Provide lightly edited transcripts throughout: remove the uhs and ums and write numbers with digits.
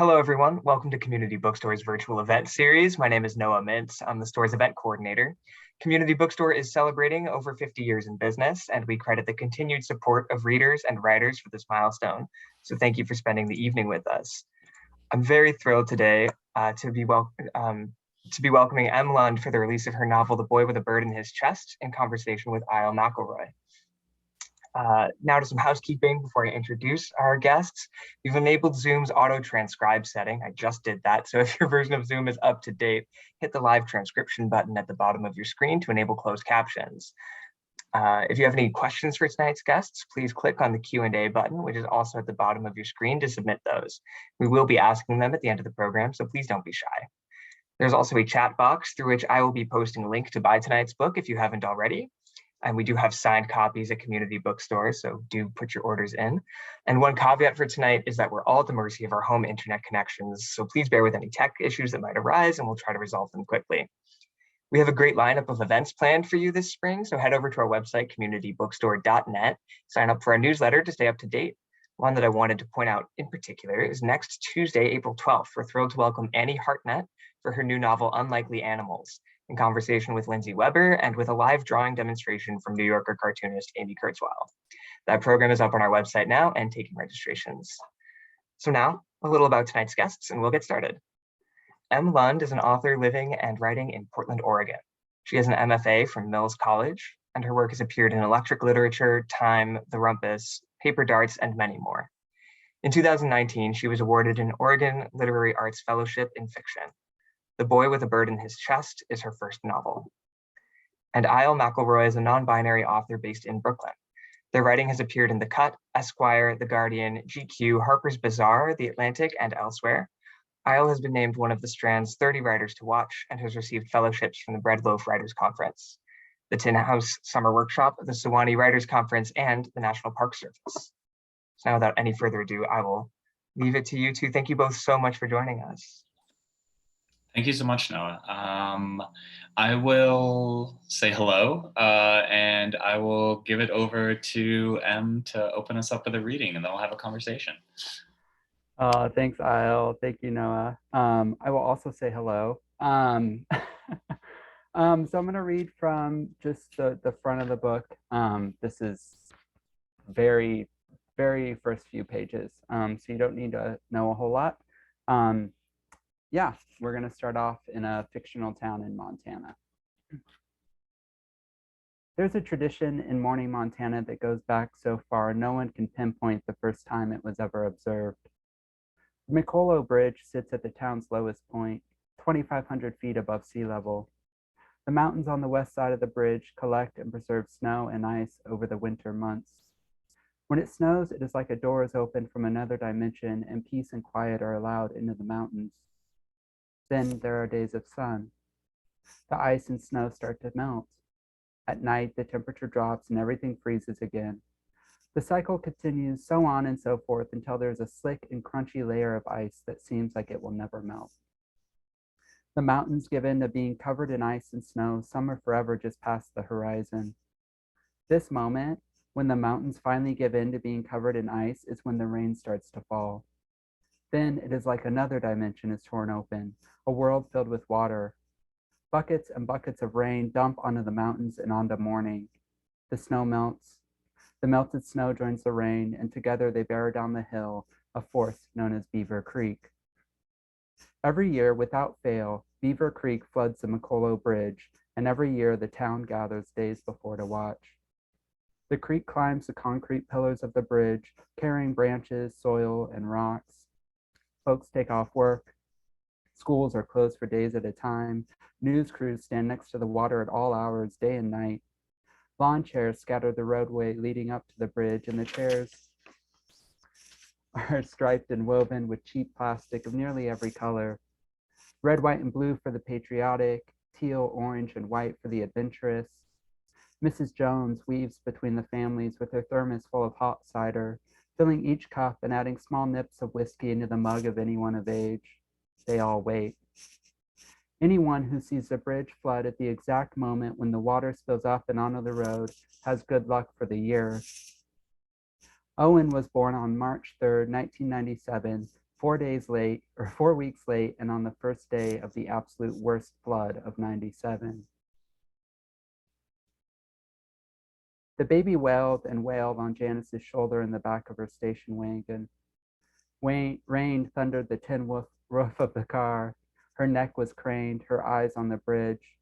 Hello, everyone. Welcome to Community Bookstore's virtual event series. My name is Noah Mintz. I'm the store's event coordinator. Community Bookstore is celebrating over 50 years in business, and we credit the continued support of readers and writers for this milestone. So thank you for spending the evening with us. I'm very thrilled today to be welcoming Emme Lund for the release of her novel, The Boy with a Bird in His Chest, in conversation with Isle McElroy. Now to some housekeeping before I introduce our guests. We've enabled Zoom's auto-transcribe setting. I just did that. So if your version of Zoom is up to date, hit the live transcription button at the bottom of your screen to enable closed captions. If you have any questions for tonight's guests, please click on the Q&A button, which is also at the bottom of your screen, to submit those. We will be asking them at the end of the program, so please don't be shy. There's also a chat box through which I will be posting a link to buy tonight's book if you haven't already. And we do have signed copies at community bookstores, so do put your orders in. And one caveat for tonight is that we're all at the mercy of our home internet connections, so please bear with any tech issues that might arise, and we'll try to resolve them quickly. We have a great lineup of events planned for you this spring, so head over to our website, communitybookstore.net, sign up for our newsletter to stay up to date. One that I wanted to point out in particular is next Tuesday, April 12th. We're thrilled to welcome Annie Hartnett for her new novel, Unlikely Animals, in conversation with Lindsay Weber and with a live drawing demonstration from New Yorker cartoonist Amy Kurzweil. That program is up on our website now and taking registrations. So now, a little about tonight's guests, and we'll get started. Emme Lund is an author living and writing in Portland, Oregon. She has an MFA from Mills College, and her work has appeared in Electric Literature, Time, The Rumpus, Paper Darts, and many more. In 2019, she was awarded an Oregon Literary Arts Fellowship in Fiction. The Boy with a Bird in His Chest is her first novel. And Isle McElroy is a non-binary author based in Brooklyn. Their writing has appeared in The Cut, Esquire, The Guardian, GQ, Harper's Bazaar, The Atlantic, and elsewhere. Isle has been named one of the Strand's 30 writers to watch and has received fellowships from the Bread Loaf Writers Conference, the Tin House Summer Workshop, the Sewanee Writers Conference, and the National Park Service. So now, without any further ado, I will leave it to you two. Thank you both so much for joining us. Thank you so much, Noah. I will say hello, and I will give it over to Em to open us up with a reading, and then we'll have a conversation. Thanks, Isle. Thank you, Noah. I will also say hello. So I'm going to read from just the front of the book. This is very, very first few pages, so you don't need to know a whole lot. Yeah, we're going to start off in a fictional town in Montana. There's a tradition in Morning, Montana that goes back so far no one can pinpoint the first time it was ever observed. The McElroy Bridge sits at the town's lowest point, 2,500 feet above sea level. The mountains on the west side of the bridge collect and preserve snow and ice over the winter months. When it snows, it is like a door is opened from another dimension and peace and quiet are allowed into the mountains. Then there are days of sun. The ice and snow start to melt. At night, the temperature drops and everything freezes again. The cycle continues so on and so forth until there's a slick and crunchy layer of ice that seems like it will never melt. The mountains give in to being covered in ice and snow. Some are forever just past the horizon. This moment, when the mountains finally give in to being covered in ice, is when the rain starts to fall. Then it is like another dimension is torn open, a world filled with water. Buckets and buckets of rain dump onto the mountains and onto morning. The snow melts. The melted snow joins the rain, and together they bear down the hill, a force known as Beaver Creek. Every year, without fail, Beaver Creek floods the McElroy Bridge, and every year the town gathers days before to watch. The creek climbs the concrete pillars of the bridge, carrying branches, soil, and rocks. Folks take off work. Schools are closed for days at a time. News crews stand next to the water at all hours, day and night. Lawn chairs scatter the roadway leading up to the bridge, and the chairs are striped and woven with cheap plastic of nearly every color. Red, white, and blue for the patriotic, teal, orange, and white for the adventurous. Mrs. Jones weaves between the families with her thermos full of hot cider, filling each cup and adding small nips of whiskey into the mug of anyone of age. They all wait. Anyone who sees the bridge flood at the exact moment when the water spills up and onto the road has good luck for the year. Owen was born on March 3rd, 1997, 4 weeks late, and on the first day of the absolute worst flood of 97. The baby wailed and wailed on Janice's shoulder in the back of her station wagon. Rain thundered the tin roof of the car. Her neck was craned, her eyes on the bridge.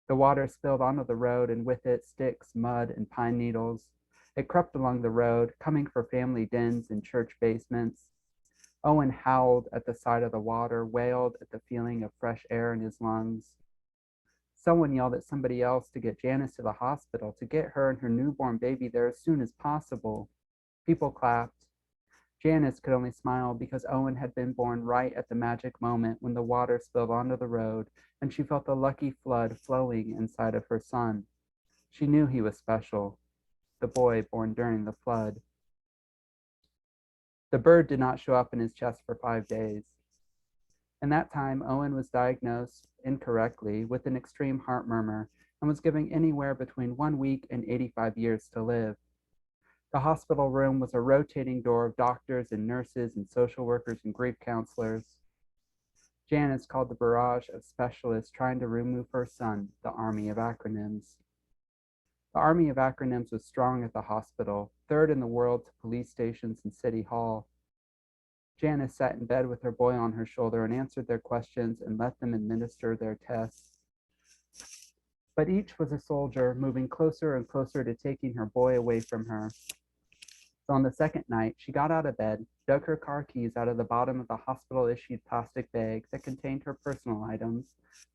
The water spilled onto the road, and with it, sticks, mud, and pine needles. It crept along the road, coming for family dens and church basements. Owen howled at the sight of the water, wailed at the feeling of fresh air in his lungs. Someone yelled at somebody else to get Janice to the hospital, to get her and her newborn baby there as soon as possible. People clapped. Janice could only smile because Owen had been born right at the magic moment when the water spilled onto the road, and she felt the lucky flood flowing inside of her son. She knew he was special, the boy born during the flood. The bird did not show up in his chest for 5 days. In that time, Owen was diagnosed incorrectly with an extreme heart murmur and was given anywhere between 1 week and 85 years to live. The hospital room was a rotating door of doctors and nurses and social workers and grief counselors. Janice called the barrage of specialists trying to remove her son, the Army of Acronyms. The Army of Acronyms was strong at the hospital, third in the world to police stations and City Hall. Janice sat in bed with her boy on her shoulder and answered their questions and let them administer their tests. But each was a soldier, moving closer and closer to taking her boy away from her. So on the second night, she got out of bed, dug her car keys out of the bottom of the hospital-issued plastic bag that contained her personal items,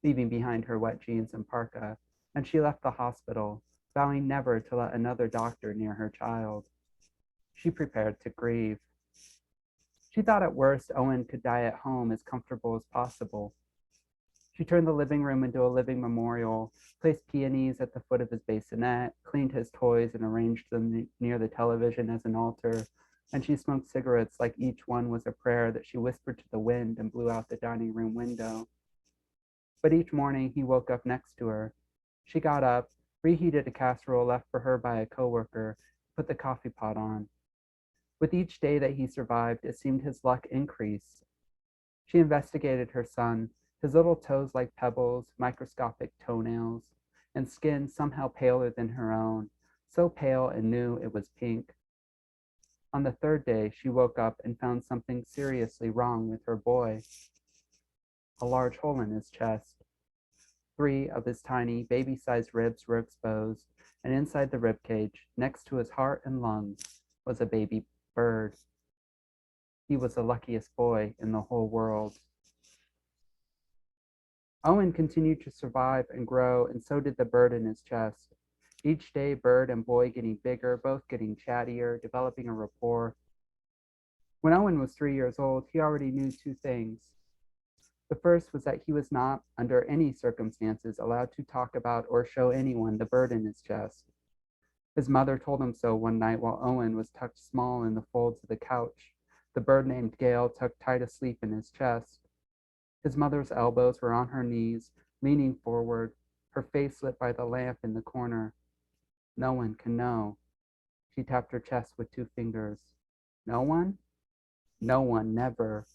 leaving behind her wet jeans and parka, and she left the hospital, vowing never to let another doctor near her child. She prepared to grieve. She thought at worst Owen could die at home as comfortable as possible. She turned the living room into a living memorial, placed peonies at the foot of his bassinet, cleaned his toys and arranged them near the television as an altar, and she smoked cigarettes like each one was a prayer that she whispered to the wind and blew out the dining room window. But each morning he woke up next to her. She got up, reheated a casserole left for her by a coworker, put the coffee pot on. With each day that he survived, it seemed his luck increased. She investigated her son, his little toes like pebbles, microscopic toenails, and skin somehow paler than her own, so pale and knew it was pink. On the third day, she woke up and found something seriously wrong with her boy. A large hole in his chest. 3 of his tiny, baby-sized ribs were exposed, and inside the rib cage, next to his heart and lungs, was a baby bird. He was the luckiest boy in the whole world. Owen continued to survive and grow, and so did the bird in his chest. Each day, bird and boy getting bigger, both getting chattier, developing a rapport. When Owen was 3 years old, he already knew 2 things. The first was that he was not, under any circumstances, allowed to talk about or show anyone the bird in his chest. His mother told him so one night while Owen was tucked small in the folds of the couch, the bird named Gail tucked tight asleep in his chest. His mother's elbows were on her knees, leaning forward, her face lit by the lamp in the corner. No one can know. She tapped her chest with 2 fingers. No one? No one, never.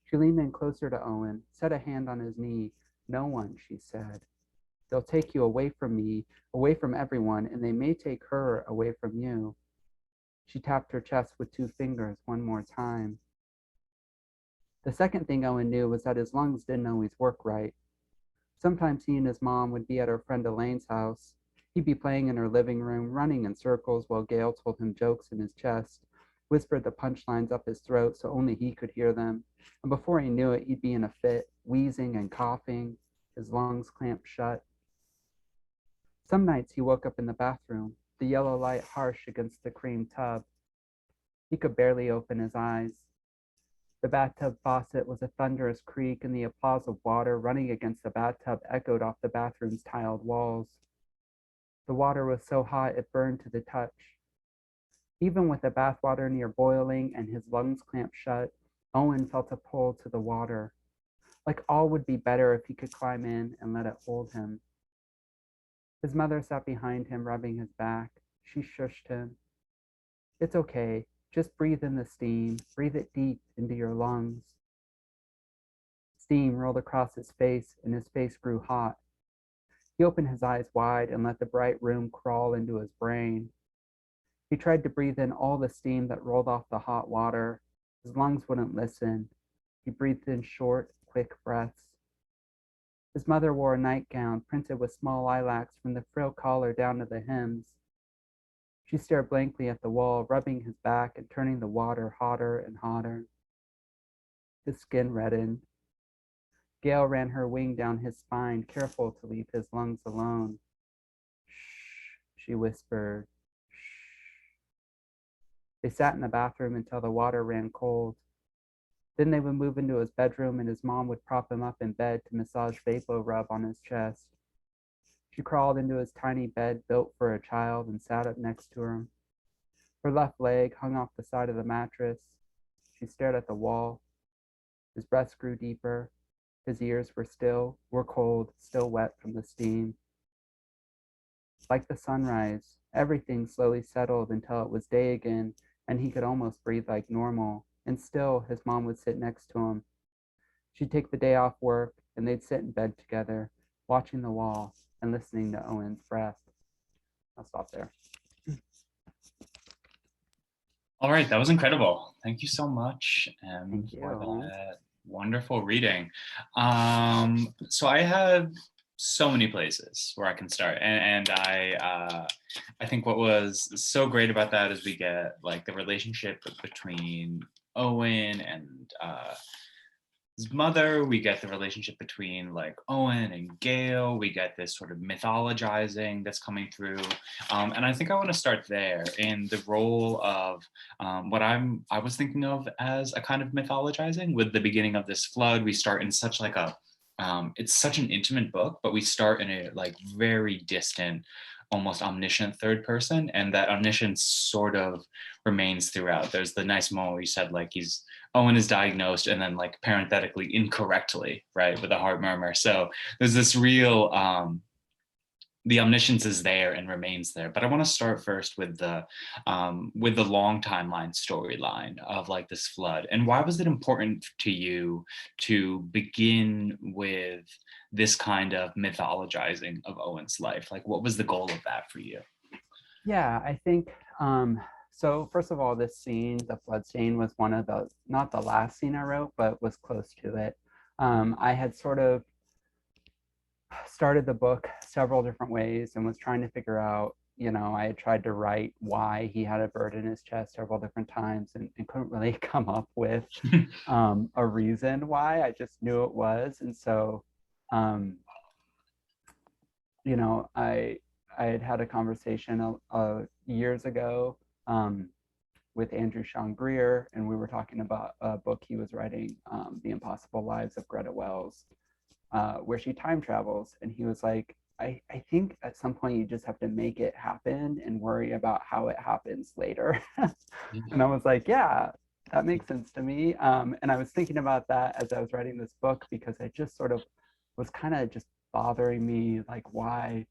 She leaned in closer to Owen, set a hand on his knee. No one, she said. They'll take you away from me, away from everyone, and they may take her away from you. She tapped her chest with 2 fingers one more time. The second thing Owen knew was that his lungs didn't always work right. Sometimes he and his mom would be at our friend Elaine's house. He'd be playing in her living room, running in circles while Gail told him jokes in his chest, whispered the punchlines up his throat so only he could hear them. And before he knew it, he'd be in a fit, wheezing and coughing, his lungs clamped shut. Some nights he woke up in the bathroom, the yellow light harsh against the cream tub. He could barely open his eyes. The bathtub faucet was a thunderous creak, and the applause of water running against the bathtub echoed off the bathroom's tiled walls. The water was so hot it burned to the touch. Even with the bathwater near boiling and his lungs clamped shut, Owen felt a pull to the water. Like all would be better if he could climb in and let it hold him. His mother sat behind him, rubbing his back. She shushed him. It's okay. Just breathe in the steam, breathe it deep into your lungs. Steam rolled across his face, and his face grew hot. He opened his eyes wide and let the bright room crawl into his brain. He tried to breathe in all the steam that rolled off the hot water. His lungs wouldn't listen. He breathed in short, quick breaths. His mother wore a nightgown printed with small lilacs from the frill collar down to the hems. She stared blankly at the wall, rubbing his back and turning the water hotter and hotter. His skin reddened. Gail ran her wing down his spine, careful to leave his lungs alone. Shh, she whispered. Shh. They sat in the bathroom until the water ran cold. Then they would move into his bedroom and his mom would prop him up in bed to massage Vapo rub on his chest. She crawled into his tiny bed built for a child and sat up next to him. Her left leg hung off the side of the mattress. She stared at the wall. His breaths grew deeper. His ears were cold, still wet from the steam. Like the sunrise, everything slowly settled until it was day again, and he could almost breathe like normal. And still, his mom would sit next to him. She'd take the day off work, and they'd sit in bed together, watching the wall and listening to Owen's breath. I'll stop there. All right, that was incredible. Thank you so much, Thank you. for that wonderful reading. So I have so many places where I can start, and I think what was so great about that is we get like the relationship between Owen and his mother. We get the relationship between like Owen and Gail. We get this sort of mythologizing that's coming through, and I think I want to start there in the role of what I was thinking of as a kind of mythologizing. With the beginning of this flood, we start in such like a it's such an intimate book, but we start in a like very distant, almost omniscient third person, and that omniscience sort of remains throughout. There's the nice moment where you said like Owen is diagnosed and then like parenthetically incorrectly, right, with a heart murmur. So there's this real the omniscience is there and remains there. But I want to start first with the long timeline storyline of like this flood. And why was it important to you to begin with this kind of mythologizing of Owen's life? Like, what was the goal of that for you? Yeah, I think, so first of all, this scene, the flood scene, was one of the, not the last scene I wrote, but was close to it. I had sort of started the book several different ways and was trying to figure out, I had tried to write why he had a bird in his chest several different times and couldn't really come up with a reason why. I just knew it was. And so, I had a conversation years ago with Sean Greer, and we were talking about a book he was writing, The Impossible Lives of Greta Wells, where she time travels. And he was like, I think at some point you just have to make it happen and worry about how it happens later. And I was like, yeah, that makes sense to me. And I was thinking about that as I was writing this book, because I just sort of was kind of just bothering me, like, why?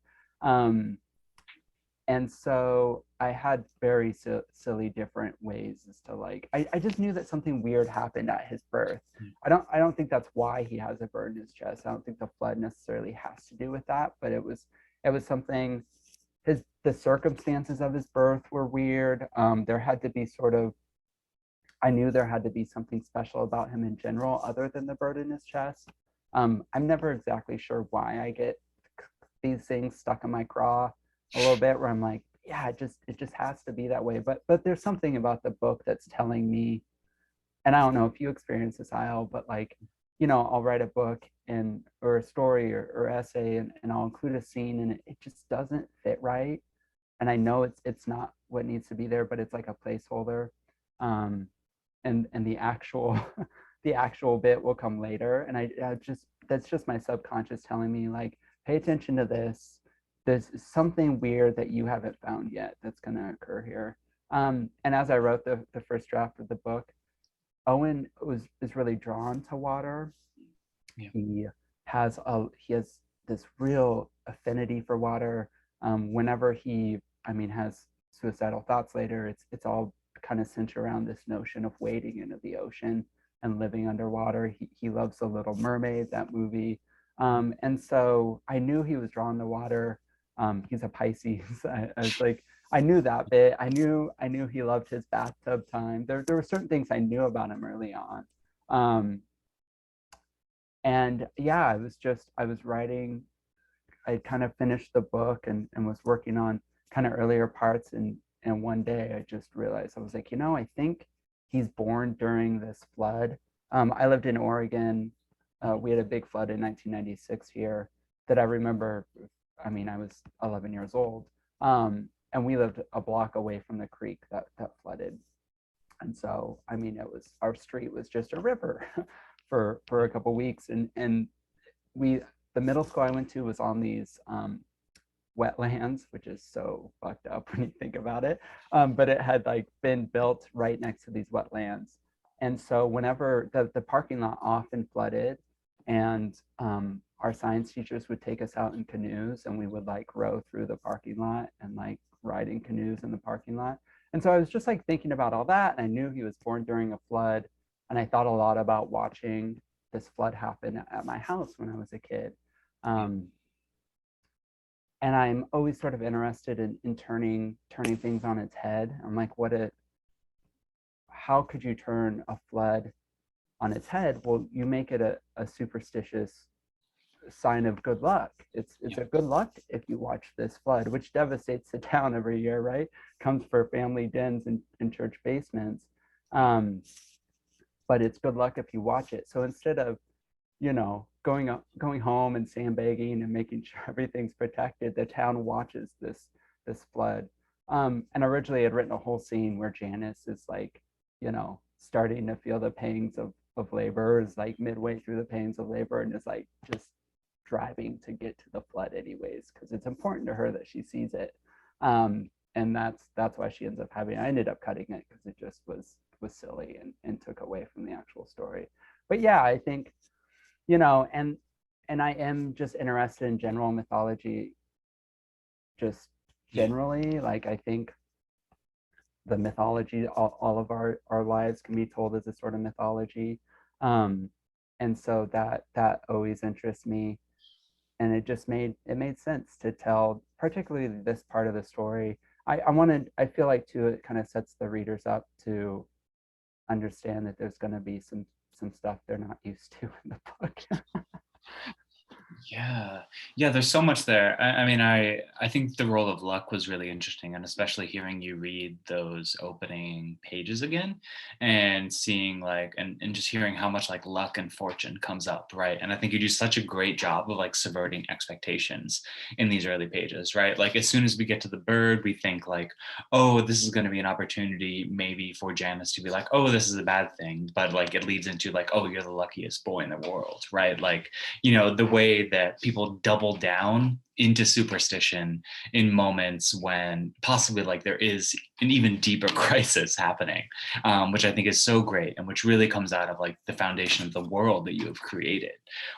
And so I had very silly different ways as to like, I just knew that something weird happened at his birth. I don't think that's why he has a bird in his chest. I don't think the flood necessarily has to do with that, but it was something, the circumstances of his birth were weird. There had to be I knew there had to be something special about him in general, other than the bird in his chest. I'm never exactly sure why I get these things stuck in my craw a little bit, where I'm like, yeah, it just has to be that way. But there's something about the book that's telling me, and I don't know if you experience this, Isle, but like, I'll write a book or a story or essay, and I'll include a scene, and it just doesn't fit right. And I know it's not what needs to be there, but it's like a placeholder. And the actual the actual bit will come later. And that's just my subconscious telling me, like, pay attention to this. There's something weird that you haven't found yet that's going to occur here. And as I wrote the first draft of the book, Owen is really drawn to water. Yeah. He has this real affinity for water. Whenever he has suicidal thoughts later, it's all kind of center around this notion of wading into the ocean and living underwater. He loves The Little Mermaid, that movie. And so I knew he was drawn to water. He's a Pisces. I was like, I knew that bit. I knew he loved his bathtub time. There were certain things I knew about him early on. And yeah, I was writing, I kind of finished the book and was working on kind of earlier parts. And one day I just realized, I was like, I think he's born during this flood. I lived in Oregon. We had a big flood in 1996 here that I remember. I mean, I was 11 years old. And we lived a block away from the creek that flooded. And so, I mean, our street was just a river for a couple of weeks. And the middle school I went to was on these wetlands, which is so fucked up when you think about it. But it had like been built right next to these wetlands. And so whenever the parking lot often flooded, and our science teachers would take us out in canoes, and we would like row through the parking lot and like ride in canoes in the parking lot. And so I was just like thinking about all that. And I knew he was born during a flood. And I thought a lot about watching this flood happen at my house when I was a kid. And I'm always sort of interested in turning things on its head. I'm like, how could you turn a flood on its head? Well, you make it a superstitious sign of good luck. It's a good luck if you watch this flood, which devastates the town every year, right? Comes for family dens and church basements. But it's good luck if you watch it. So instead of, going home and sandbagging and making sure everything's protected, the town watches this flood. And originally I'd written a whole scene where Janice is like, starting to feel the pangs of labor, is like midway through the pangs of labor, and is like just driving to get to the flood anyways, because it's important to her that she sees it. And that's why she ends up having, I ended up cutting it because it just was silly and took away from the actual story. But yeah, I think, and I am just interested in general mythology, just generally. Like, I think the mythology, all of our lives can be told as a sort of mythology. And so that always interests me. And it made sense to tell, particularly this part of the story. I feel like too, it kind of sets the readers up to understand that there's going to be some stuff they're not used to in the book. Yeah, there's so much there. I mean, I think the role of luck was really interesting, and especially hearing you read those opening pages again and seeing like, and just hearing how much like luck and fortune comes up, right? And I think you do such a great job of like subverting expectations in these early pages, right? Like as soon as we get to the bird, we think like, oh, this is going to be an opportunity maybe for Janice to be like, oh, this is a bad thing, but like it leads into like, oh, you're the luckiest boy in the world, right? Like, the way that people double down into superstition in moments when possibly like there is an even deeper crisis happening, which I think is so great, and which really comes out of like the foundation of the world that you have created,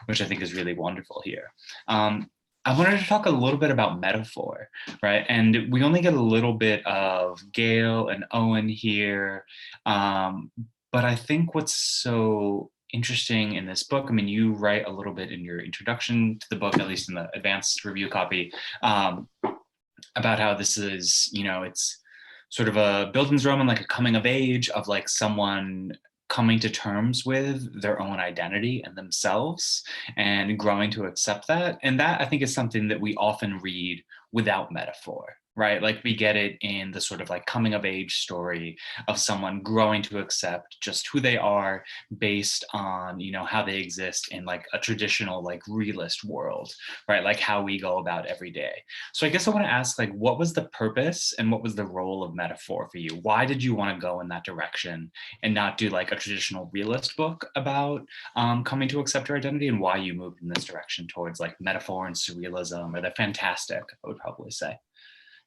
which I think is really wonderful here. I wanted to talk a little bit about metaphor, right? And we only get a little bit of Gail and Owen here, but I think what's so interesting in this book, I mean, you write a little bit in your introduction to the book, at least in the advanced review copy, about how this is, it's sort of a Bildungsroman, like a coming of age of like someone coming to terms with their own identity and themselves and growing to accept that. And that I think is something that we often read without metaphor, right? Like we get it in the sort of like coming of age story of someone growing to accept just who they are based on, how they exist in like a traditional like realist world, right? Like how we go about every day. So I guess I want to ask, like, what was the purpose and what was the role of metaphor for you? Why did you want to go in that direction and not do like a traditional realist book about coming to accept your identity, and why you moved in this direction towards like metaphor and surrealism, or the fantastic, I would probably say.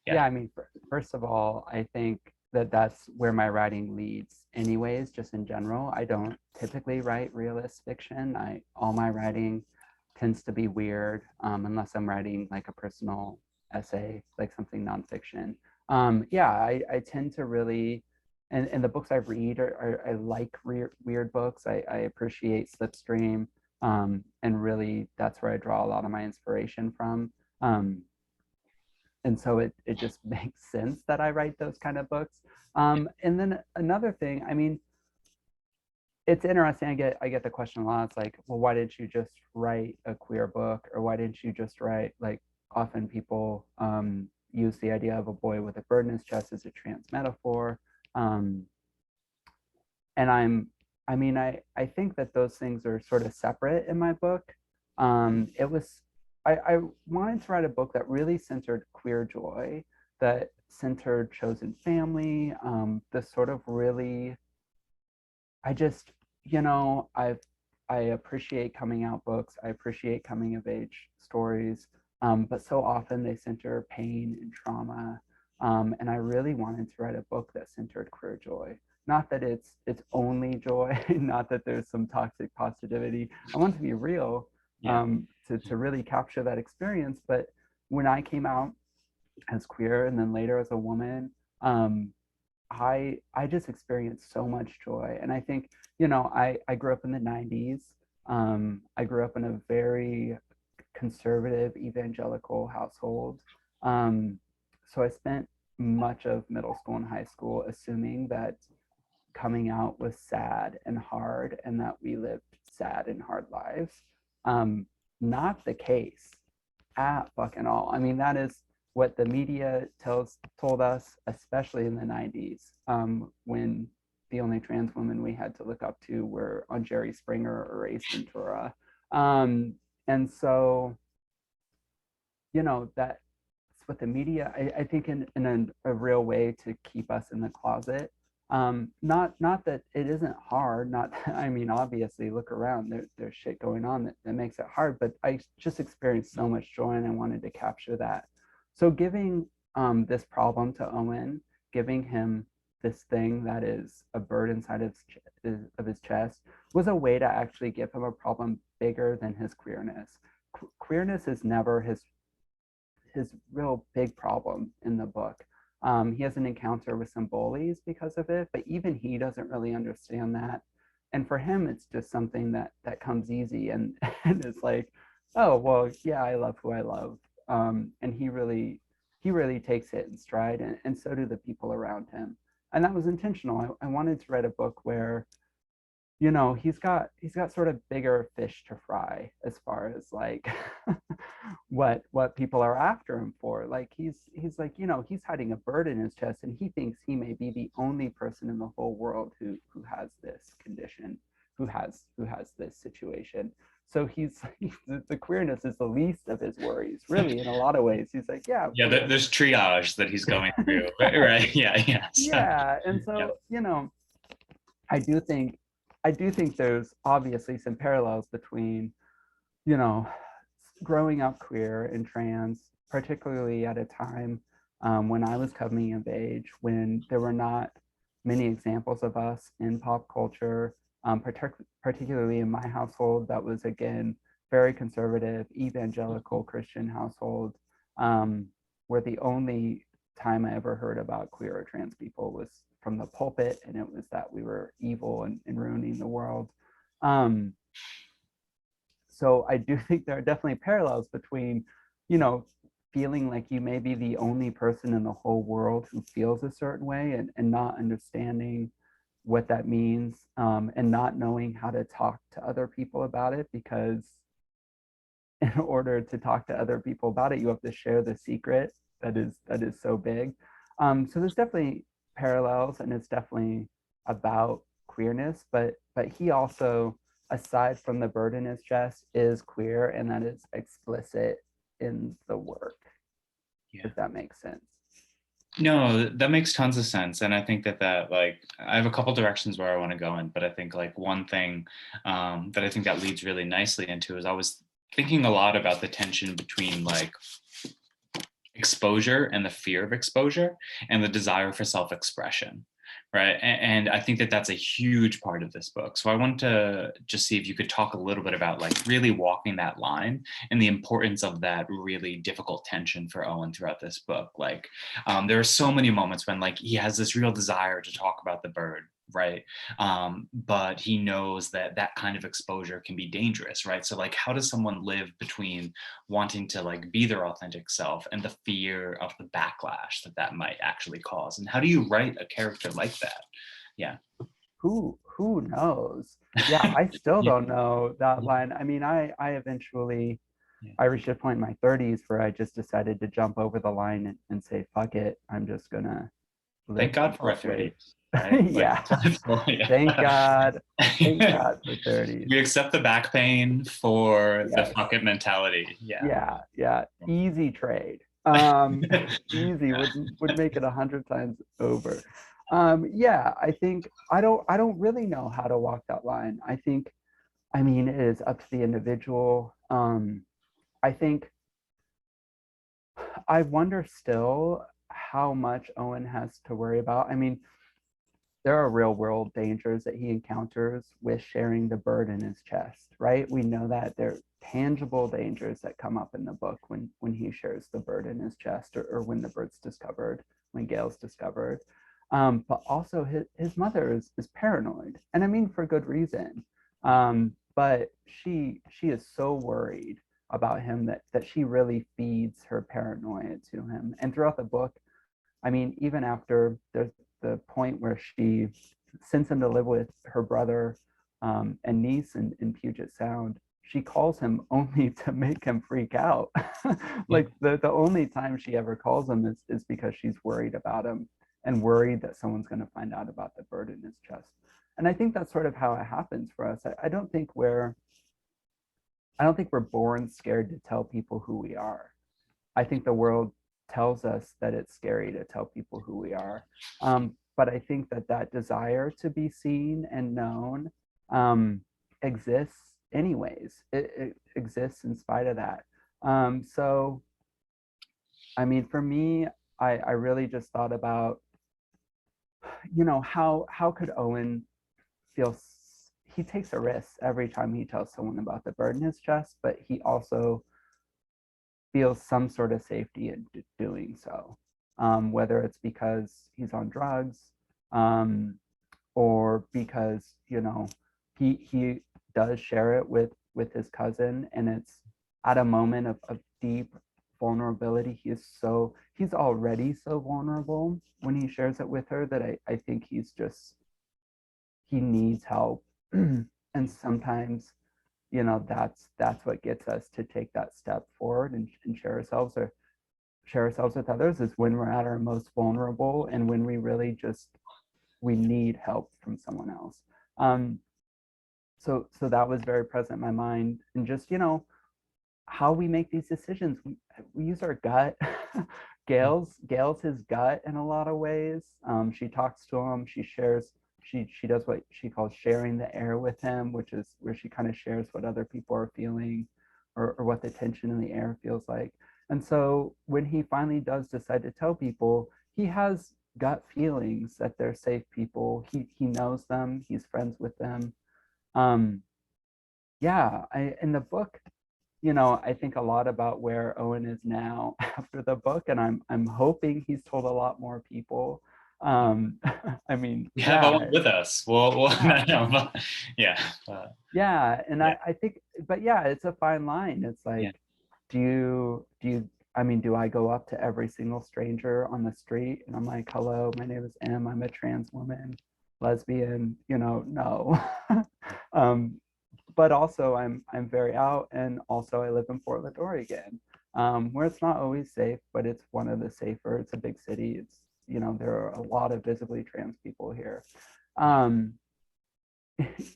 Yeah, I mean, first of all, I think that's where my writing leads anyways, just in general. I don't typically write realist fiction. All my writing tends to be weird, unless I'm writing like a personal essay, like something nonfiction. Yeah, I tend to really and the books I read I like weird books. I appreciate Slipstream, and really that's where I draw a lot of my inspiration from. And so it just makes sense that I write those kind of books. And then another thing, I mean, it's interesting. I get the question a lot. It's like, well, why didn't you just write a queer book, or why didn't you just write, like, often people use the idea of a boy with a bird in his chest as a trans metaphor. And I think that those things are sort of separate in my book. I wanted to write a book that really centered queer joy, that centered chosen family, this sort of really, I just, I appreciate coming out books. I appreciate coming of age stories, but so often they center pain and trauma. And I really wanted to write a book that centered queer joy. Not that it's only joy, not that there's some toxic positivity. I want to be real, to really capture that experience. But when I came out as queer and then later as a woman, I just experienced so much joy. And I think, I grew up in the 90s. I grew up in a very conservative evangelical household. So I spent much of middle school and high school assuming that coming out was sad and hard and that we lived sad and hard lives. Not the case at fucking all. I mean, that is what the media told us, especially in the 90s, when the only trans women we had to look up to were on Jerry Springer or Ace Ventura. And so, that's what the media, I think in a real way to keep us in the closet. Not that it isn't hard, I mean, obviously look around, there's shit going on that makes it hard, but I just experienced so much joy and I wanted to capture that. So giving this problem to Owen, giving him this thing that is a bird inside of his chest, was a way to actually give him a problem bigger than his queerness. Queerness is never his real big problem in the book. He has an encounter with some bullies because of it, but even he doesn't really understand that. And for him, it's just something that comes easy, and it's like, oh, well, yeah, I love who I love. And he really takes it in stride, and so do the people around him. And that was intentional. I wanted to write a book where, he's got sort of bigger fish to fry as far as like what people are after him for. Like he's like, he's hiding a bird in his chest and he thinks he may be the only person in the whole world who has this condition, who has this situation. So the queerness is the least of his worries, really, in a lot of ways. He's like, there's triage that he's going through. Right. Yeah. Yeah. And so, I do think there's obviously some parallels between, growing up queer and trans, particularly at a time when I was coming of age, when there were not many examples of us in pop culture, particularly in my household that was, again, very conservative, evangelical Christian household, where the only time I ever heard about queer or trans people was from the pulpit, and it was that we were evil and ruining the world. So I do think there are definitely parallels between, feeling like you may be the only person in the whole world who feels a certain way, and not understanding what that means, and not knowing how to talk to other people about it, because in order to talk to other people about it, you have to share the secret that is so big. So there's definitely parallels, and it's definitely about queerness, but he also, aside from the bird in his chest, is queer, and that is explicit in the work. If that makes sense. No, that makes tons of sense. And I think that like, I have a couple directions where I want to go in, but I think like one thing that I think that leads really nicely into is I was thinking a lot about the tension between like exposure and the fear of exposure and the desire for self-expression, Right. And I think that that's a huge part of this book. So I wanted to just see if you could talk a little bit about like really walking that line and the importance of that really difficult tension for Owen throughout this book. Like there are so many moments when like he has this real desire to talk about the bird, right? But he knows that that kind of exposure can be dangerous, right? So like how does someone live between wanting to like be their authentic self and the fear of the backlash that that might actually cause? And how do you write a character like that? Yeah. Who knows? Yeah, I still Yeah. don't know that Yeah. line. I mean, I eventually Yeah. I reached a point in my 30s where I just decided to jump over the line and say, fuck it, I'm just gonna live Thank God for our impulsively. 30s, right? Like, Yeah. well, yeah. Thank God. Thank God for 30s. We accept the back pain for the Yes. fuck it mentality. Yeah. Yeah. Easy trade. Easy would make it 100 times over. Yeah, I think I don't really know how to walk that line. I mean, it is up to the individual. I think I wonder still how much Owen has to worry about. I mean, there are real world dangers that he encounters with sharing the bird in his chest, right? We know that there are tangible dangers that come up in the book when he shares the bird in his chest, or when the bird's discovered, when Gail's discovered. But also his mother is paranoid, and I mean for good reason. But she is so worried about him that she really feeds her paranoia to him. And throughout the book, I mean, even after there's the point where she sends him to live with her brother and niece in Puget Sound, she calls him only to make him freak out. Like the only time she ever calls him is because she's worried about him and worried that someone's going to find out about the bird in his chest. And I think that's sort of how it happens for us. I don't think we're born scared to tell people who we are. I think the world tells us that it's scary to tell people who we are. But I think that desire to be seen and known exists anyways. It exists in spite of that. So, I mean, for me, I really just thought about, how could Owen feel? He takes a risk every time he tells someone about the bird in his chest, but he also feels some sort of safety in doing so, whether it's because he's on drugs, or because he does share it with his cousin, and it's at a moment of deep vulnerability. He's already so vulnerable when he shares it with her that I think he needs help. And sometimes that's what gets us to take that step forward and share ourselves with others, is when we're at our most vulnerable and when we really we need help from someone else. So that was very present in my mind, and just how we make these decisions. We use our gut. Gail's his gut in a lot of ways. She talks to him. She does what she calls sharing the air with him, which is where she kind of shares what other people are feeling, or what the tension in the air feels like. And so when he finally does decide to tell people, he has gut feelings that they're safe people. He knows them. He's friends with them. Yeah, in the book, I think a lot about where Owen is now after the book, and I'm hoping he's told a lot more people. I mean, We have Owen with us. Well, yeah. Yeah. Yeah, and Yeah. I think, but yeah, it's a fine line. It's like, Yeah. I mean, do I go up to every single stranger on the street and I'm like, hello, my name is Em, I'm a trans woman, lesbian, no. But also I'm very out, and also I live in Portland, Oregon, where it's not always safe, but it's one of the safer. It's a big city. There are a lot of visibly trans people here.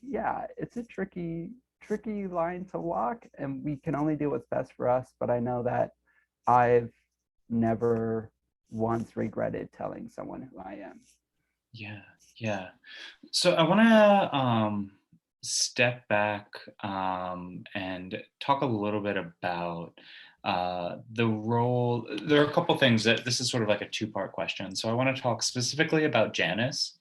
Yeah, it's a tricky line to walk, and we can only do what's best for us. But I know that I've never once regretted telling someone who I am. Yeah. So I want to step back and talk a little bit about the role. There are a couple things that this is sort of like a two-part question. So I want to talk specifically about Janice,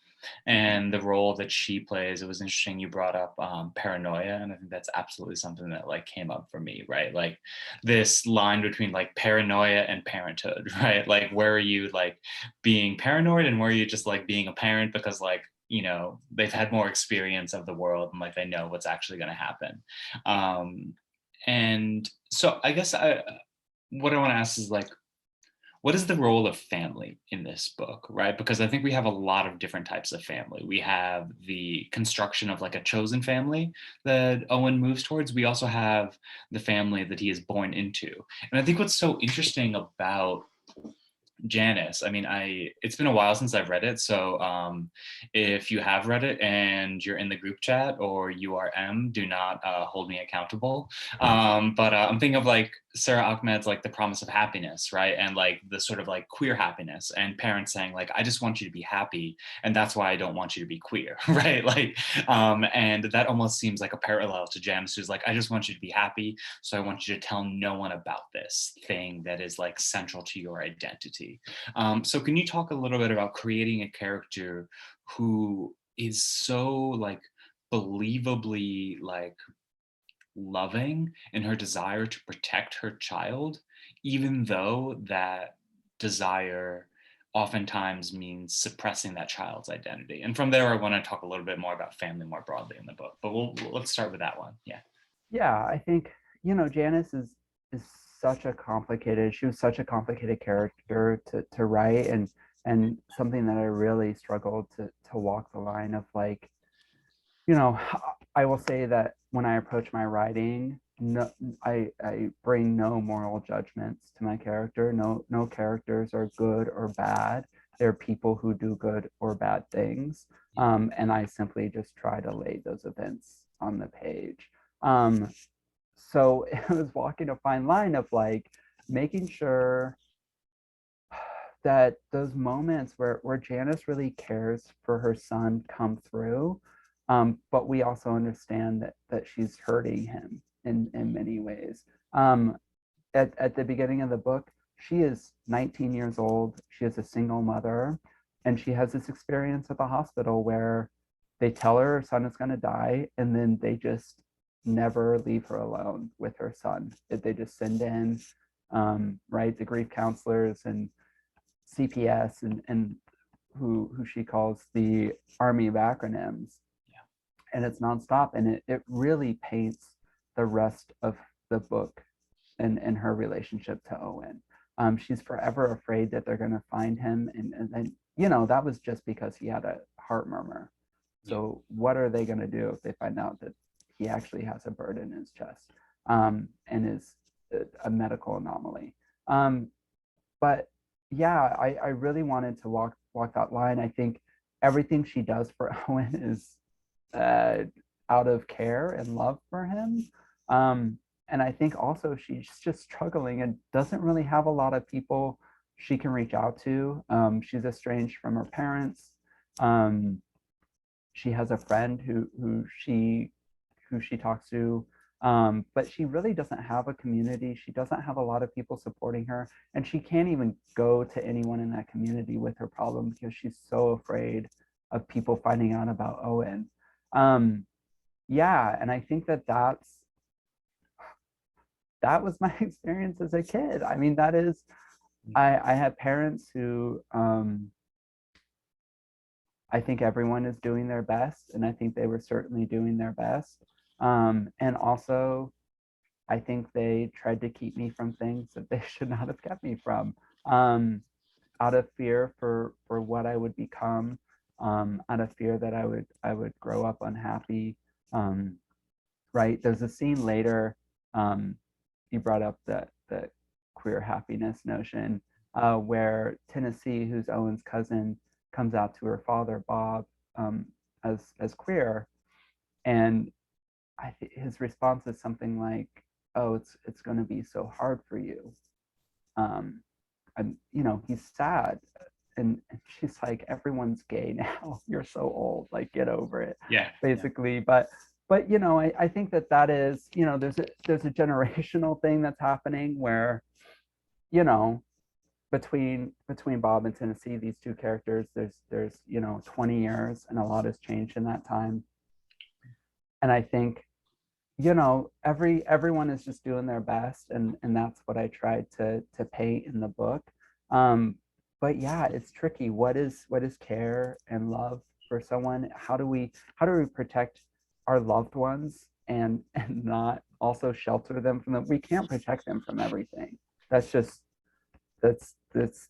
and the role that she plays. It was interesting you brought up paranoia, and I think that's absolutely something that like came up for me, right? Like this line between like paranoia and parenthood, right? Like where are you like being paranoid, and where are you just like being a parent because like, you know, they've had more experience of the world and like they know what's actually going to happen. And so I guess what I want to ask is like, what is the role of family in this book, right? Because I think we have a lot of different types of family. We have the construction of like a chosen family that Owen moves towards. We also have the family that he is born into. And I think what's so interesting about Janice, I mean, it's been a while since I've read it. So if you have read it and you're in the group chat or you are do not hold me accountable. But I'm thinking of like Sarah Ahmed's like The Promise of Happiness, right? And like the sort of like queer happiness, and parents saying like, I just want you to be happy, and that's why I don't want you to be queer, right? Like, and that almost seems like a parallel to Janice, who's like, I just want you to be happy, so I want you to tell no one about this thing that is like central to your identity. So can you talk a little bit about creating a character who is so like believably like loving in her desire to protect her child, even though that desire oftentimes means suppressing that child's identity? And from there, I want to talk a little bit more about family more broadly in the book, but let's start with that one. Yeah. Yeah, I think, you know, Janice is such a complicated, she was such a complicated character to write, and something that I really struggled to walk the line of like, you know, I will say that when I approach my writing, no, I bring no moral judgments to my character. No characters are good or bad. They're people who do good or bad things. And I simply just try to lay those events on the page. So it was walking a fine line of like making sure that those moments where Janice really cares for her son come through. But we also understand that she's hurting him in many ways. At the beginning of the book, she is 19 years old. She is a single mother, and she has this experience at the hospital where they tell her son is going to die, and then they just never leave her alone with her son. They just send in, right, the grief counselors and CPS and who she calls the Army of Acronyms. Yeah. And it's nonstop, and it really paints the rest of the book and her relationship to Owen. She's forever afraid that they're going to find him, and you know, that was just because he had a heart murmur. So what are they going to do if they find out that he actually has a bird in his chest, and is a medical anomaly? But yeah, I really wanted to walk that line. I think everything she does for Owen is out of care and love for him. And I think also she's just struggling and doesn't really have a lot of people she can reach out to. She's estranged from her parents. She has a friend who she talks to, but she really doesn't have a community. She doesn't have a lot of people supporting her, and she can't even go to anyone in that community with her problem because she's so afraid of people finding out about Owen. Yeah, and I think that was my experience as a kid. I mean, that is, I had parents who, I think everyone is doing their best, and I think they were certainly doing their best. And also, I think they tried to keep me from things that they should not have kept me from, out of fear for what I would become, out of fear that I would grow up unhappy. Right? There's a scene later. You brought up the queer happiness notion, where Tennessee, who's Owen's cousin, comes out to her father Bob, as queer, and his response is something like, "Oh, it's going to be so hard for you." And you know, he's sad, and she's like, "Everyone's gay now. You're so old. Like, get over it." Yeah. Basically, yeah. But you know, I think that is, you know, there's a generational thing that's happening where, you know, between Bob and Tennessee, these two characters, there's 20 years, and a lot has changed in that time. And I think, everyone is just doing their best, and that's what I tried to paint in the book. But yeah, it's tricky. What is care and love for someone? How do we protect our loved ones and not also shelter them from them? We can't protect them from everything. That's just that's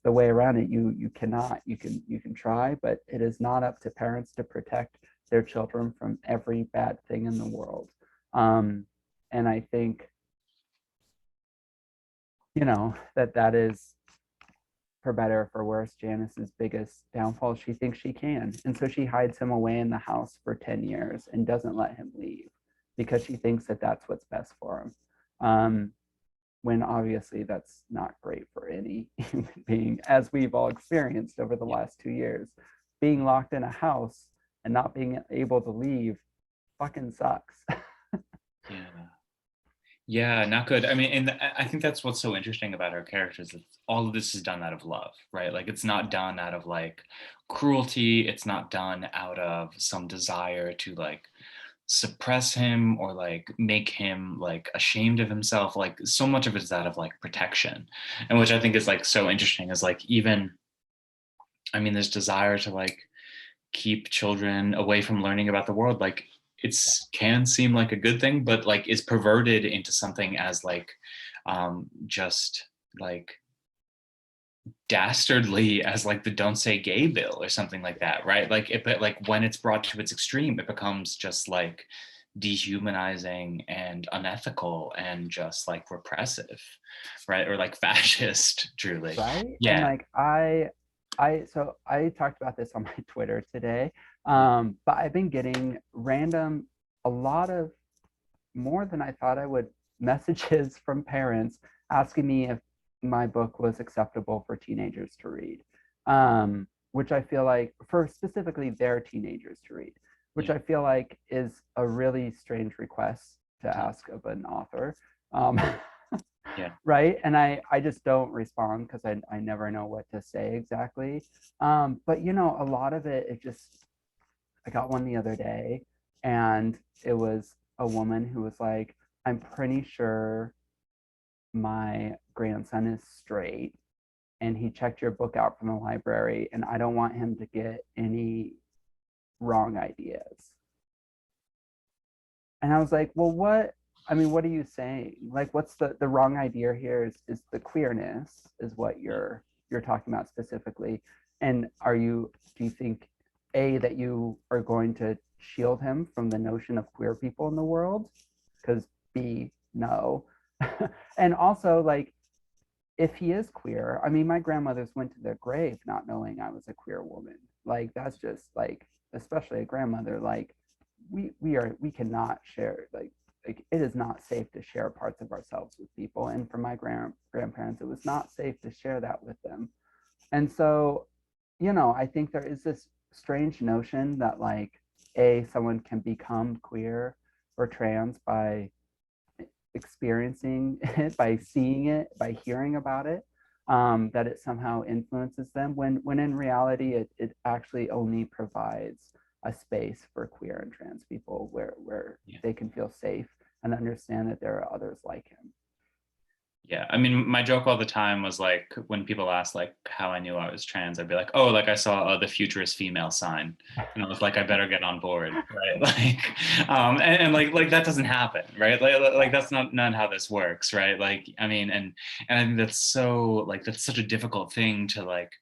the way around it. You cannot. You can try, but it is not up to parents to protect their children from every bad thing in the world. And I think, that is, for better or for worse, Janice's biggest downfall. She thinks she can. And so she hides him away in the house for 10 years and doesn't let him leave because she thinks that that's what's best for him. When obviously that's not great for any human being, as we've all experienced over the last 2 years. Being locked in a house and not being able to leave fucking sucks. Yeah, not good. I mean, and I think that's what's so interesting about her characters. That all of this is done out of love, right? Like, it's not done out of like cruelty. It's not done out of some desire to like suppress him or like make him like ashamed of himself. Like, so much of it is out of like protection, and which I think is like so interesting is like, even, I mean, this desire to like keep children away from learning about the world, like it's can seem like a good thing, but like is perverted into something as like just like dastardly as like the don't say gay bill or something like that, right? Like it, but like when it's brought to its extreme, it becomes just like dehumanizing and unethical and just like repressive, right? Or like fascist, truly. Right? Yeah. And like so I talked about this on my Twitter today, but I've been getting a lot of, more than I thought I would, messages from parents asking me if my book was acceptable for teenagers to read, which I feel like, for specifically their teenagers to read, which I feel like is a really strange request to ask of an author. Right. And I just don't respond because I never know what to say exactly. But a lot of it just, I got one the other day, and it was a woman who was like, I'm pretty sure my grandson is straight and he checked your book out from the library, and I don't want him to get any wrong ideas. And I was like, well, what are you saying? Like, what's the wrong idea here is the queerness is what you're talking about specifically. And do you think, A, that you are going to shield him from the notion of queer people in the world? Because B, no. And also, like, if he is queer, I mean, my grandmothers went to their grave not knowing I was a queer woman. Like, that's just like, especially a grandmother, like, we cannot share, like it is not safe to share parts of ourselves with people. And for my grandparents, it was not safe to share that with them. And so, I think there is this strange notion that like, someone can become queer or trans by experiencing it, by seeing it, by hearing about it, that it somehow influences them, when in reality it actually only provides a space for queer and trans people where they can feel safe and understand that there are others like him. Yeah, I mean, my joke all the time was like, when people ask like how I knew I was trans, I'd be like, oh, like I saw the futurist female sign, and I was like, I better get on board, right? Like, and like that doesn't happen, right? Like that's not how this works, right? Like, I mean, and I think that's so, like, that's such a difficult thing to like,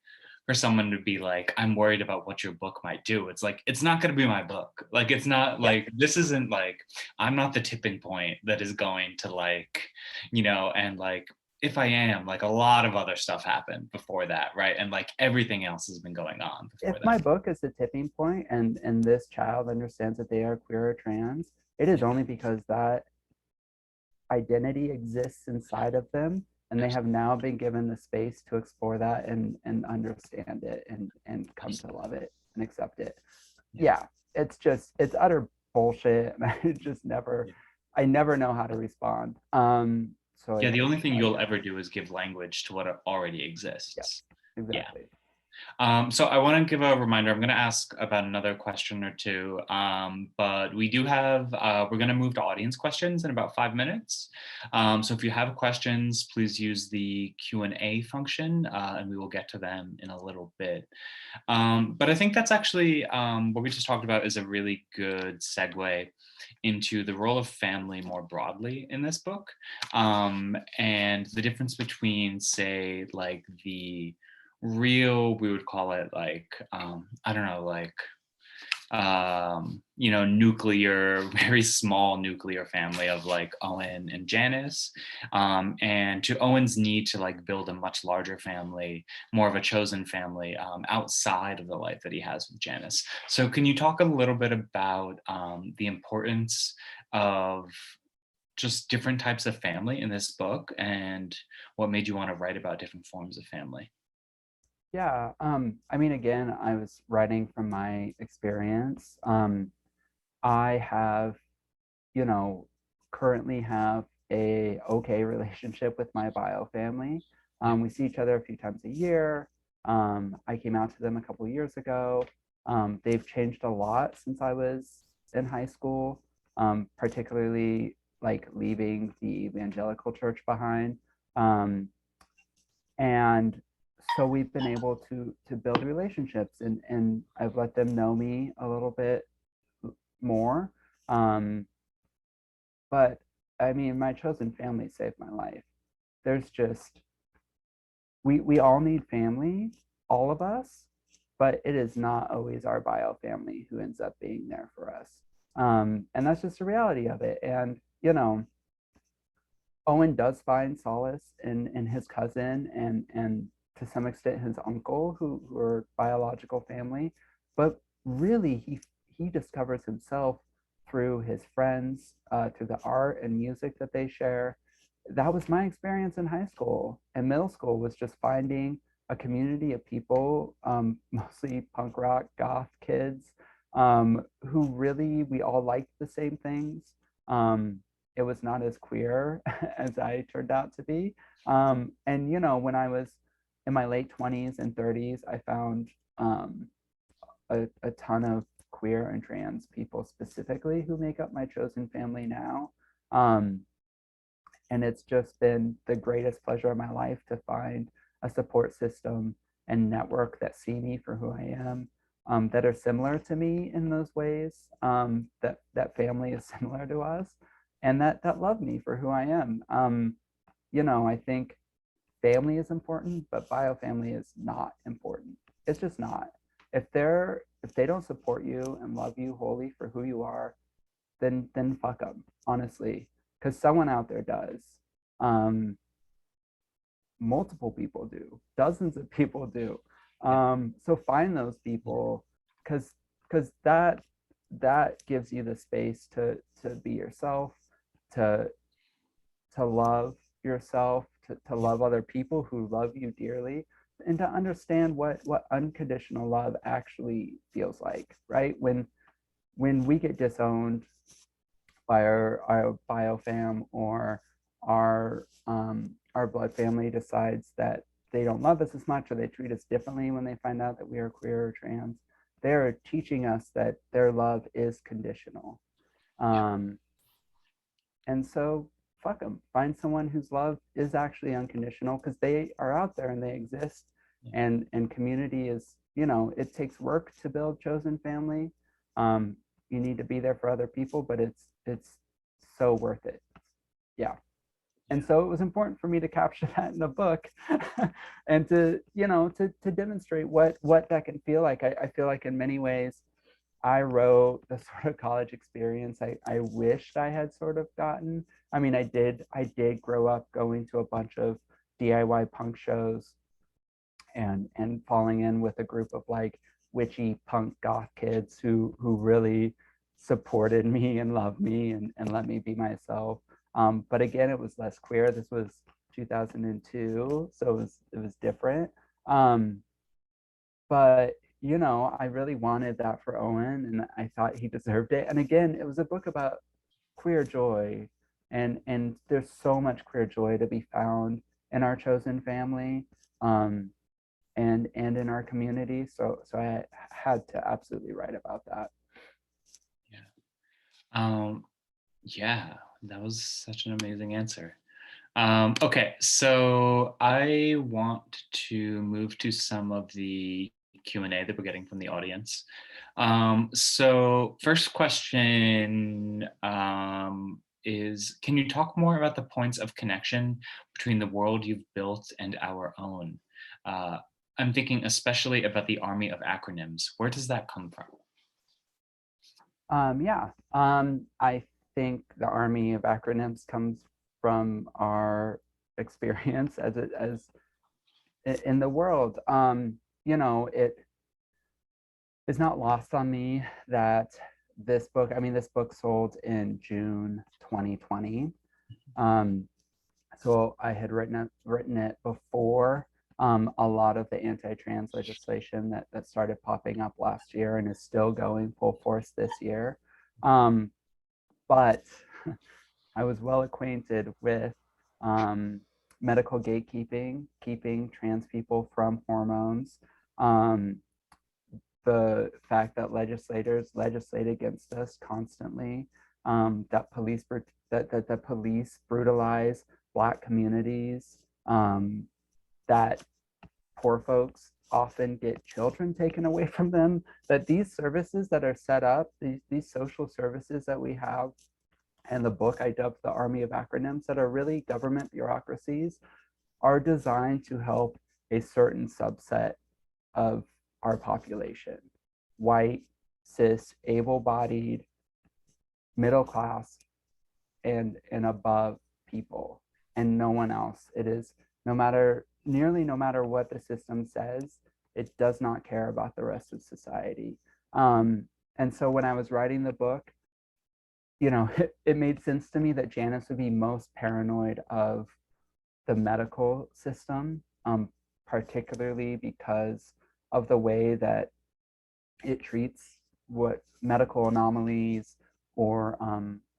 for someone to be like, I'm worried about what your book might do. It's like, it's not going to be my book. Like, it's not like, this isn't like, I'm not the tipping point that is going to like, and like, if I am, like, a lot of other stuff happened before that, right? And like everything else has been going on before If that. my book is the tipping point, and this child understands that they are queer or trans, it is only because that identity exists inside of them, and they have now been given the space to explore that and understand it and come to love it and accept it. Yeah, it's utter bullshit, and I never know how to respond. So Yeah, the only thing you'll yeah. ever do is give language to what already exists. Yes, Yeah. exactly. So I want to give a reminder. I'm going to ask about another question or two, but we do have, we're going to move to audience questions in about 5 minutes. So if you have questions, please use the Q&A function, and we will get to them in a little bit. But I think that's actually what we just talked about is a really good segue into the role of family more broadly in this book, and the difference between, say, like the real, we would call it like, I don't know, like, you know, nuclear, very small nuclear family of like Owen and Janice, and to Owen's need to like build a much larger family, more of a chosen family, outside of the life that he has with Janice. So can you talk a little bit about the importance of just different types of family in this book and what made you want to write about different forms of family? Yeah, I mean, again, I was writing from my experience. I have, you know, currently have a okay relationship with my bio family. We see each other a few times a year. I came out to them a couple of years ago. They've changed a lot since I was in high school, particularly like leaving the evangelical church behind. And so we've been able to build relationships, and I've let them know me a little bit more. Um, but I mean, my chosen family saved my life. There's just we all need family, all of us, but it is not always our bio family who ends up being there for us. And that's just the reality of it. And you know, Owen does find solace in his cousin and to some extent his uncle, who are biological family, but really he discovers himself through his friends, through the art and music that they share. That was my experience in high school and middle school, was just finding a community of people, mostly punk rock goth kids, who really, we all liked the same things. It was not as queer as I turned out to be. And you know, when I was in my late 20s and 30s, I found a ton of queer and trans people specifically who make up my chosen family now. Um, and it's just been the greatest pleasure of my life to find a support system and network that see me for who I am, that are similar to me in those ways, that family is similar to us, and that love me for who I am. You know, I think family is important, but bio family is not important. It's just not. If they don't support you and love you wholly for who you are, then fuck them, honestly, because someone out there does. Um, Multiple people do, dozens of people do. So find those people, because that gives you the space to be yourself, to love yourself, to love other people who love you dearly, and to understand what unconditional love actually feels like, right? When we get disowned by our bio fam, or our blood family decides that they don't love us as much, or they treat us differently when they find out that we are queer or trans, they're teaching us that their love is conditional. And so fuck them, find someone whose love is actually unconditional, because they are out there and they exist. And community is, you know, it takes work to build chosen family. You need to be there for other people, but it's so worth it. Yeah. And so it was important for me to capture that in the book, and to, you know, to demonstrate what that can feel like. I feel like in many ways I wrote the sort of college experience I wished I had sort of gotten. I mean, I did grow up going to a bunch of DIY punk shows, and falling in with a group of like witchy punk goth kids who really supported me and loved me, and let me be myself. But again, it was less queer. This was 2002, so it was different. But you know, I really wanted that for Owen, and I thought he deserved it. And again, it was a book about queer joy, And there's so much queer joy to be found in our chosen family, and in our community. So I had to absolutely write about that. Yeah, that was such an amazing answer. Okay, so I want to move to some of the Q&A that we're getting from the audience. So first question is, can you talk more about the points of connection between the world you've built and our own? I'm thinking especially about the Army of Acronyms. Where does that come from? I think the Army of Acronyms comes from our experience as in the world. It is not lost on me that this book sold in June 2020. So I had written it before a lot of the anti-trans legislation that started popping up last year and is still going full force this year. But I was well acquainted with medical gatekeeping, keeping trans people from hormones, the fact that legislators legislate against us constantly, that the police brutalize Black communities, that poor folks often get children taken away from them, that these services that are set up, these social services that we have, and the book I dubbed the Army of Acronyms, that are really government bureaucracies, are designed to help a certain subset of our population: white, cis, able-bodied, middle class, and above people, and no one else. It is no matter what the system says, it does not care about the rest of society. And so when I was writing the book, it made sense to me that Janice would be most paranoid of the medical system, particularly because of the way that it treats what medical anomalies or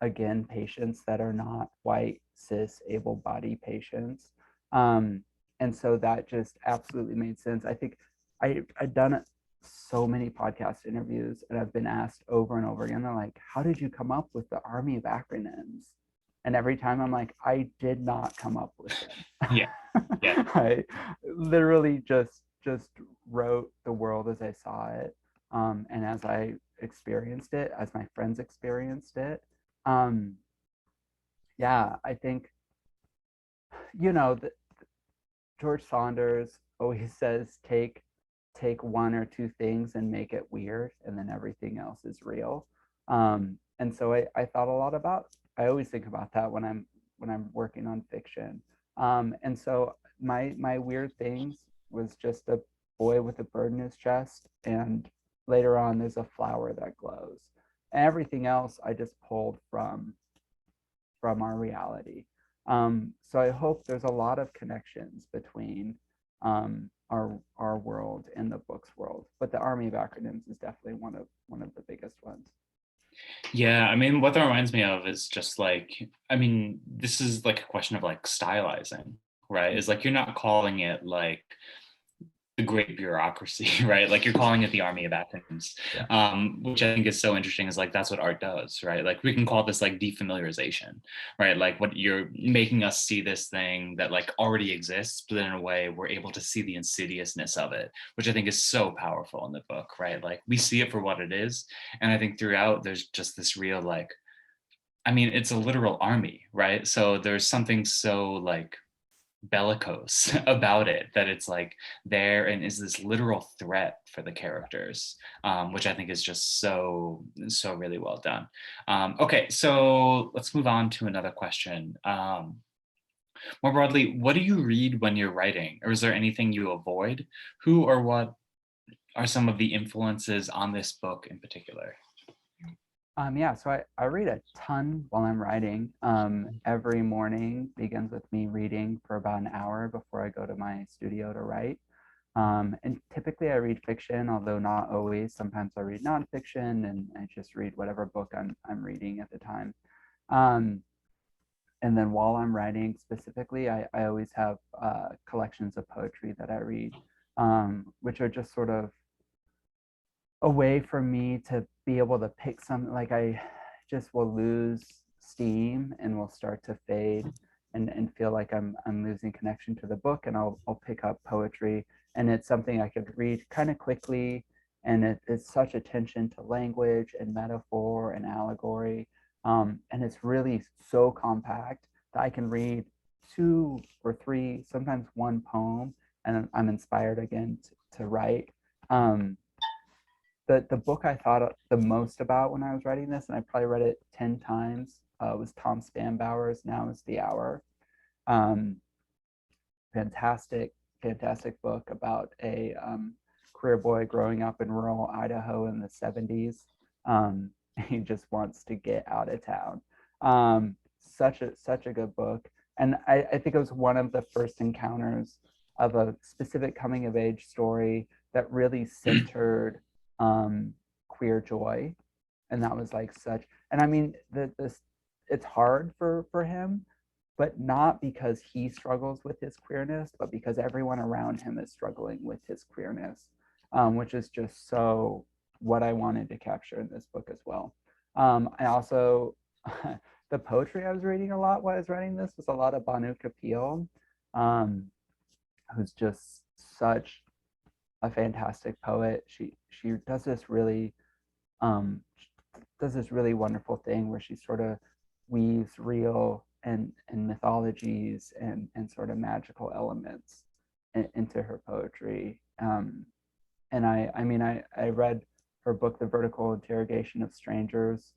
again, patients that are not white, cis, able-bodied patients. And so that just absolutely made sense. I think I've done so many podcast interviews and I've been asked over and over again, they're like, how did you come up with the Army of Acronyms? And every time I'm like, I did not come up with it. Yeah. I literally just wrote the world as I saw it, and as I experienced it, as my friends experienced it. I think, George Saunders always says, take one or two things and make it weird, and then everything else is real. And so I thought a lot about, I always think about that when I'm working on fiction. And so my weird things was just a boy with a bird in his chest, and later on there's a flower that glows. And everything else I just pulled from our reality. So I hope there's a lot of connections between our world and the book's world, but the Army of Acronyms is definitely one of the biggest ones. Yeah, I mean, what that reminds me of is just like, I mean, this is like a question of like stylizing, right? It's like you're not calling it like the great bureaucracy, right? Like you're calling it the Army of Acronyms, which I think is so interesting. Is like that's what art does, right? Like we can call this like defamiliarization, right? Like what you're making us see this thing that like already exists, but in a way we're able to see the insidiousness of it, which I think is so powerful in the book, right? Like we see it for what it is, and I think throughout there's just this real like, I mean, it's a literal army, right? So there's something so like bellicose about it that it's like there and is this literal threat for the characters, which I think is just so really well done. Okay, so let's move on to another question. More broadly, what do you read when you're writing, or is there anything you avoid? Who or what are some of the influences on this book in particular? So I read a ton while I'm writing. Every morning begins with me reading for about an hour before I go to my studio to write. And typically I read fiction, although not always. Sometimes I read nonfiction, and I just read whatever book I'm reading at the time. and then while I'm writing specifically, I always have collections of poetry that I read, which are just sort of a way for me to be able to pick some, like I just will lose steam and will start to fade and feel like I'm losing connection to the book, and I'll pick up poetry, and it's something I could read kind of quickly, and it's such attention to language and metaphor and allegory, and it's really so compact that I can read 2 or 3, sometimes one poem, and I'm inspired again to write. The book I thought the most about when I was writing this, and I probably read it 10 times, was Tom Spanbauer's Now is the Hour. Fantastic, fantastic book about a queer boy growing up in rural Idaho in the 70s. He just wants to get out of town. Such a good book. And I think it was one of the first encounters of a specific coming of age story that really centered queer joy. And that was like such, and I mean, it's hard for him, but not because he struggles with his queerness, but because everyone around him is struggling with his queerness, which is just so what I wanted to capture in this book as well. I also, the poetry I was reading a lot while I was writing this was a lot of Banu Kapil, who's just such a fantastic poet. She does this really wonderful thing where she sort of weaves real and mythologies and sort of magical elements into her poetry. And I read her book, The Vertical Interrogation of Strangers,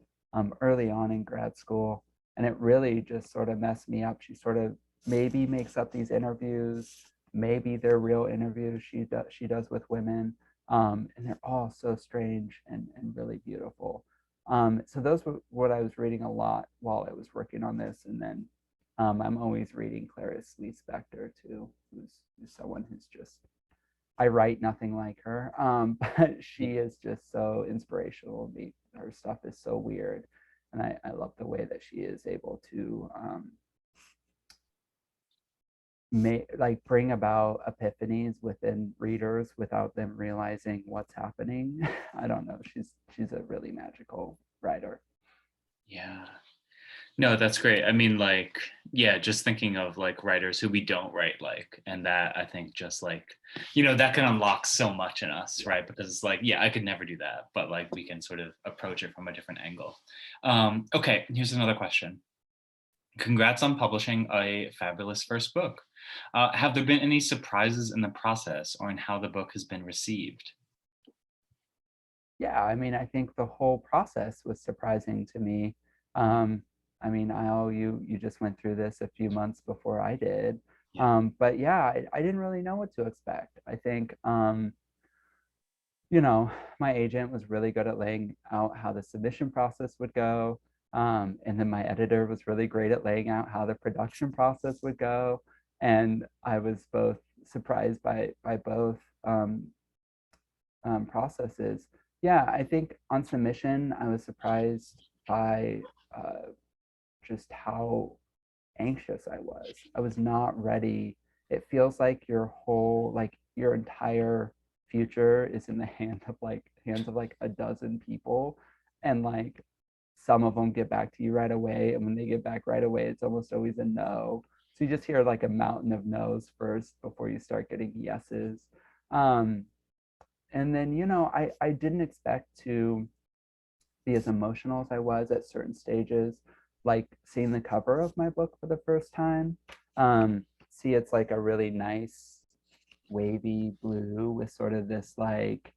early on in grad school, and it really just sort of messed me up. She sort of maybe makes up these interviews, maybe they're real interviews she does with women, and they're all so strange and really beautiful. So those were what I was reading a lot while I was working on this. And then I'm always reading Clarice Lee Spector too, who's someone who's just, I write nothing like her, but she is just so inspirational. Her stuff is so weird. And I love the way that she is able to bring about epiphanies within readers without them realizing what's happening. I don't know. She's a really magical writer. Yeah. No, that's great. I mean, like, yeah, just thinking of like writers who we don't write like, and that I think just like, that can unlock so much in us, right? Because it's like, yeah, I could never do that, but like we can sort of approach it from a different angle. Okay, here's another question. Congrats on publishing a fabulous first book. Have there been any surprises in the process or in how the book has been received? Yeah, I mean, I think the whole process was surprising to me. I mean, you just went through this a few months before I did. Yeah. But yeah, I didn't really know what to expect. I think, my agent was really good at laying out how the submission process would go. And then my editor was really great at laying out how the production process would go. And I was both surprised by both processes. Yeah, I think on submission, I was surprised by just how anxious I was. I was not ready. It feels like your entire future is in the hands of like a dozen people, and like some of them get back to you right away, and when they get back right away, it's almost always a no. So you just hear like a mountain of no's first before you start getting yeses. And then I didn't expect to be as emotional as I was at certain stages, like seeing the cover of my book for the first time. See, it's like a really nice wavy blue with sort of this like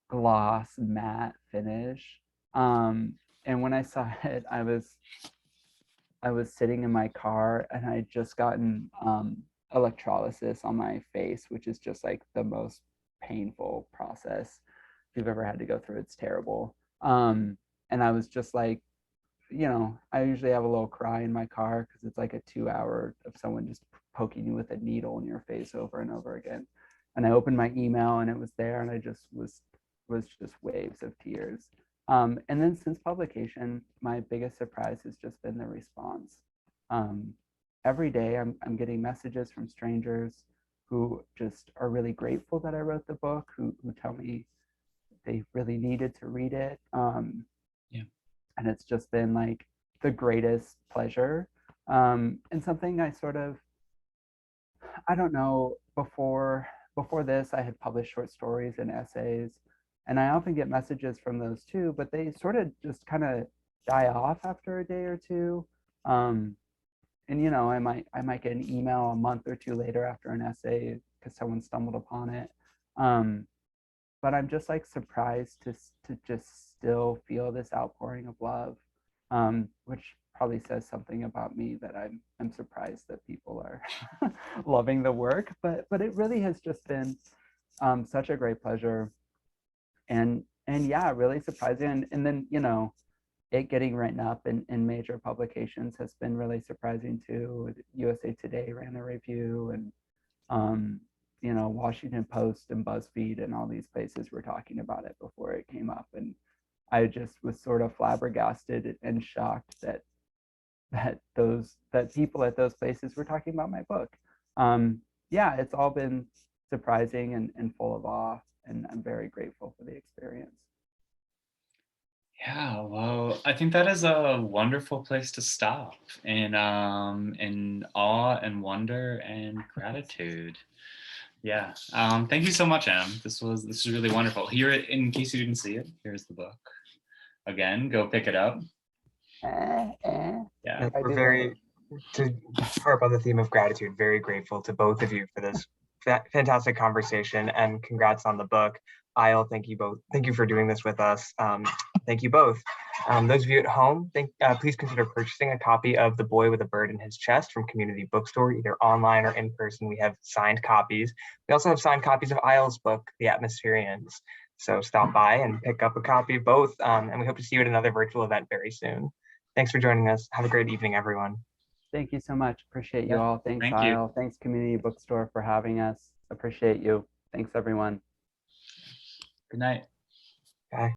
gloss matte finish. And when I saw it, I was sitting in my car, and I just gotten electrolysis on my face, which is just like the most painful process if you've ever had to go through. It's terrible. And I was just like, I usually have a little cry in my car because it's like a 2 hour of someone just poking you with a needle in your face over and over again. And I opened my email, and it was there, and I just was just waves of tears. And then since publication, my biggest surprise has just been the response. every day I'm getting messages from strangers who just are really grateful that I wrote the book, who tell me they really needed to read it. Yeah. And it's just been like the greatest pleasure. And something I sort of, I don't know, before this, I had published short stories and essays, and I often get messages from those too, but they sort of just kind of die off after a day or two. And I might get an email a month or two later after an essay because someone stumbled upon it. But I'm just like surprised to just still feel this outpouring of love, which probably says something about me, that I'm surprised that people are loving the work. But it really has just been such a great pleasure, and yeah, really surprising. And then it getting written up in major publications has been really surprising too. USA Today ran a review, and Washington Post and BuzzFeed and all these places were talking about it before it came up. And I just was sort of flabbergasted and shocked that people at those places were talking about my book. Yeah, it's all been surprising and full of awe, and I'm very grateful for the experience. Yeah, well, I think that is a wonderful place to stop in awe and wonder and gratitude. Yeah. Thank you so much, Em. This is really wonderful. Here, in case you didn't see it, here's the book. Again, go pick it up. Yeah. We're very, to harp on the theme of gratitude, very grateful to both of you for this fantastic conversation, and congrats on the book. Isle, thank you both. Thank you for doing this with us. Thank you both. Those of you at home, please consider purchasing a copy of The Boy with a Bird in His Chest from Community Bookstore, either online or in person. We have signed copies. We also have signed copies of Isle's book, The Atmospherians. So stop by and pick up a copy of both. And we hope to see you at another virtual event very soon. Thanks for joining us. Have a great evening, everyone. Thank you so much. Appreciate you all. Thanks, Thank Isle. you. Thanks, Community Bookstore, for having us. Appreciate you. Thanks, everyone. Good night. Bye.